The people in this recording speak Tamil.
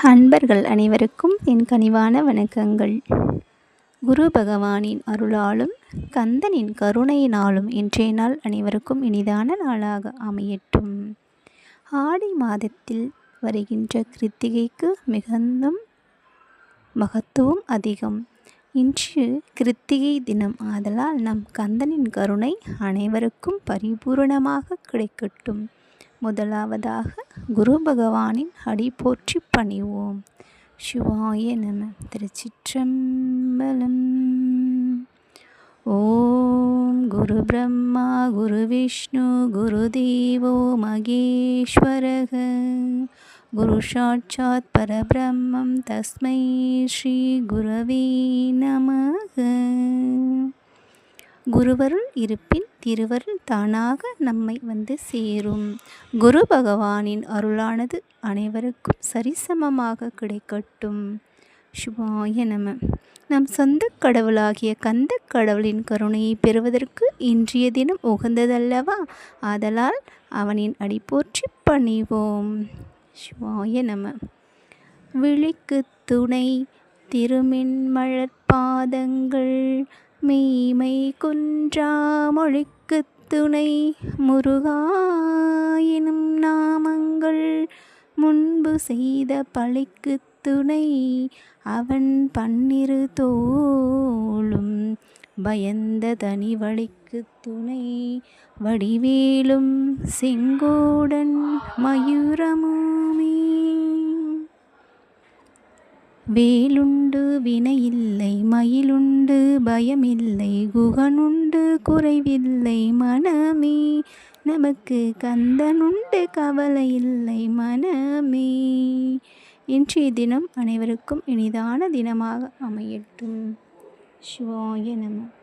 அன்பர்கள் அனைவருக்கும் என் கனிவான வணக்கங்கள். குரு பகவானின் அருளாலும் கந்தனின் கருணையினாலும் இன்றைய நாள் அனைவருக்கும் இனிதான நாளாக அமையட்டும். ஆடி மாதத்தில் வருகின்ற கிருத்திகைக்கு மிகுந்த மகத்துவம் அதிகம். இன்று கிருத்திகை தினம் ஆதலால் நம் கந்தனின் கருணை அனைவருக்கும் பரிபூரணமாக கிடைக்கட்டும். முதலாவதாக குரு பகவானின் அடி போற்றி பணிவோம். சிவாய நம. திருச்சிற்றம்பலம். ஓம் குரு பிரம்மா குரு விஷ்ணு குரு தேவோ மகேஸ்வரக குரு சாட்சாத் பரபிரம்மம் தஸ்மை ஸ்ரீ குரவே நமக. குருவருள் இருப்பின் திருவருள் தானாக நம்மை வந்து சேரும். குரு பகவானின் அருளானது அனைவருக்கும் சரிசமமாக கிடைக்கட்டும். சிவாய நம. நம் சொந்த கடவுளாகிய கந்த கடவுளின் கருணையை பெறுவதற்கு இன்றைய தினம் உகந்ததல்லவா? ஆதலால் அவனின் அடி போற்றி பணிவோம். சிவாய நம. விழிக்கு துணை திருமென்மலர்பாதங்கள் மெய்மை குன்றா மொழிக்கு துணை முருகா எனும் நாமங்கள் முன்பு செய்த பழிக்கு துணை அவன் பன்னிரு தோளும் பயந்த தனி வழிக்கு துணை வடிவேலும் செங்கோடன் மயூரமுமே. வேலுண்டு வினையில்லை மயிலுண்டு பயமில்லை குகனுண்டு குறைவில்லை மனமே நமக்கு கந்தனுண்டு கவலையில்லை மனமே. இன்றைய தினம் அனைவருக்கும் இனிதான தினமாக அமையட்டும். சிவாய நம.